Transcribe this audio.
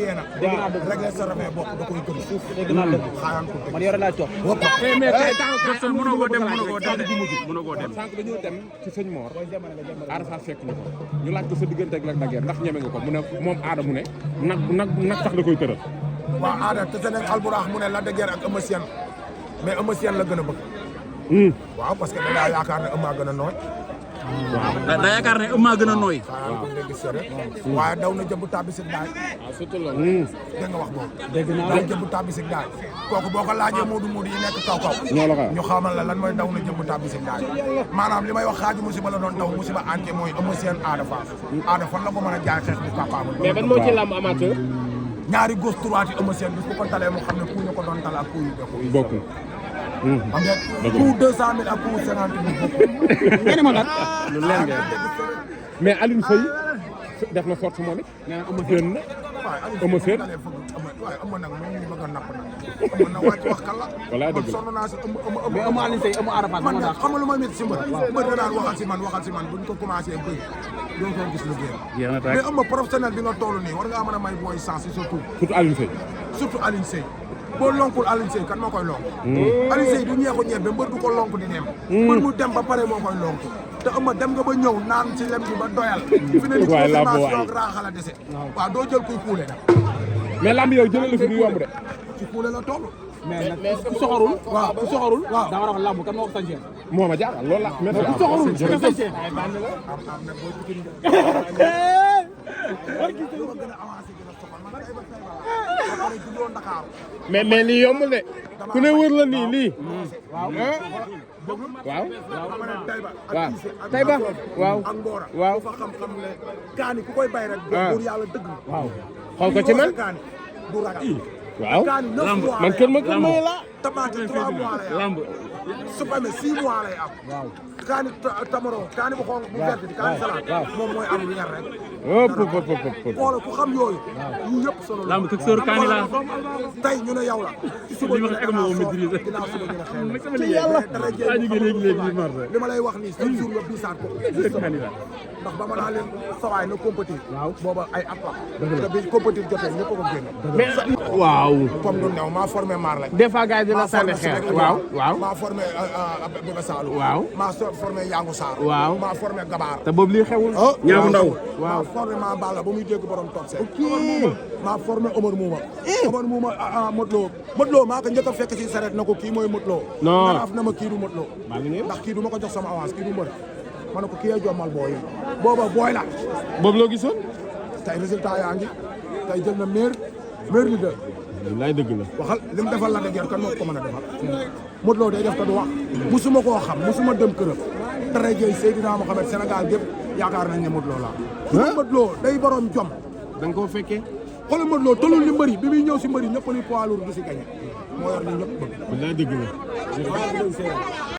dégg naa dëgg rek sa rafet bopp da koy gëm suuf. dégg naa dëgg man yore laa toog. mais tey temps mënoo koo dem mënoo koo dem. sànq dañoo dem ci sëñ Mor. Ada Fass fekk ñu ko ñu laaj ko sa diggante ak Lac de Guiers ndax ñeme nga ko mu ne moom Ada mu ne nag sax da koy tëral. waaw Ada te seen alburax mu ne Lac de Guiers ak Eumeu Sène mais Eumeu Sène la gën a bëgg. waaw parce que da ngaa yaakaar ne Eumeu gën a nooy. waaw da yaakaar ne Eumeu gën a nooy. waaye daw na jëmb tàbbi si daay. waaw surtout loolu. dégg nga wax boobu. dégg naa daw jëmb tàbbi si daay. kooku boo ko laajee Modou yi nekk kaw ñoo la ko ñu xamal la lan mooy daw na jëmb tàbbi si daay. maanaam li may wax xaaju musiba la doon daw musiba entier mooy Eumeu Sène Ada Fass. Ada fan la ko mën a jaay xeex bu capable. mais ban moo ci làmb amateur. ñaari gauche droite yi Eumeu Sène bis bu ko talee mu xam ne ku ñu ko doon tal ak ku yu bokkul. xam nga pour 200 000 ak pour 50 000. ngeen ma nag. lu leer ngeen mais Alioune Seye def na force moom it nee na Eumeu Sène na. Eumeu Sène waaye Eumeu nag moom ñu bëgg a napp nag. Eumeu nag wàcc wax kan la. walaay dëgg la sonn naa si Eumeu. mais Eumeu Alioune Seye Eumeu Ada Fass man nag xam nga lu ma métti si mbër. mbër da daan waxal si man buñ ko commencé bëri doo ko gis lu génn. mais Eumeu professionnel bi nga toll nii war ngaa mën a may booy sens surtout. surtout Alioune Seye. surtout Alioune Seye. boo lonkul Alioune Seye kan moo koy lonk. Alioune Seye du ñeexu ñebe mbër du ko lonk di dem. mbër mu dem ba pare moo koy lonk. te Eumeu dem nga ba ñëw naan ci lem bi ba doyal. fi ne nii confirmation ak raaxal a dese. waaw doo jël kuy kuule nag. mais lamb yow jëlee la fi du yomb de. ci kuule la toll. mais nag ku soxorul. waaw ku soxorul. waaw daa war a wax lamb kan moo ko sañsee. moo ma jaaxal loolu la. mais ku soxorul ku ko sañsee. am na boo ci gën mais lii yombul de ku ne wër la nii lii. waaw. waaw. Taïba waaw. ak Ngora. waaw fa xam-xam ne kaani ku koy bay rek. góor yàlla dëgg. waaw xool ko ci man. kaani du ragal. waaw kaani 9 mois man kër ma la. tamaate 3 mois lay am. lamb supame 6 mois lay am. waaw. kaani tamaro kaani bu xonq bu vert bi kaani salade moom mooy am weer rek. xoolal ku xam yooyu. yii yëpp solo la. lamb kër sóor kaani la. tey ñu ne yow la. suba ñu ne egg maîtriser. ginnaaw suba ñu ne xel la. sama liggéey waa ñu ngi léegi li ma lay wax nii chaque jour nga biisaat ko. ndax ba ma naa leen sawaay na compétir. waaw booba ay at la. te bi compétir jotee ñëpp a ko génn. mais waaw. comme du new maa formé Marley. des fois gars yi dina sànni xeer. waaw waaw. maa formé Bébé Saloum. waaw. maa formé Yangu Sarr. waaw. maa formé Gabaar. te boobu lii xewul. ñaabu ndaw. maa formé maa Balla ba muy dégg borom toog seen. maa formé Omar Mouma. Omar Mouma Modou Lo maa ko njëkk a fekk si saret na ko kii mooy Modou Lo. non naraaf na ma kii du Modou Lo. ndax kii du ma ko jox sama avance kii du mbër. ma ne ko kii ay jommal booy yi. booba booy la. boobu loo gisoon. tey résultat yaa ngi tey jël na meilleur leader. wallaay dëgg la. waxal li mu defal Lac de Guiers kan moo ko mën a defal. Modou Lo day def te du wax. musuma koo xam musuma dem këram. tere jëy Seydina Mohamed Sénégal gépp yaakaar nañ ne Modou Lo laa. Modou Lo day borom jom. da nga koo fekkee. xoolal Modou Lo tolul li mbëri bi muy ñëw si mbëri ñëpp ni poids lourd du si gagné. moo yor ni ñëpp bëgg. wallaay dëgg la.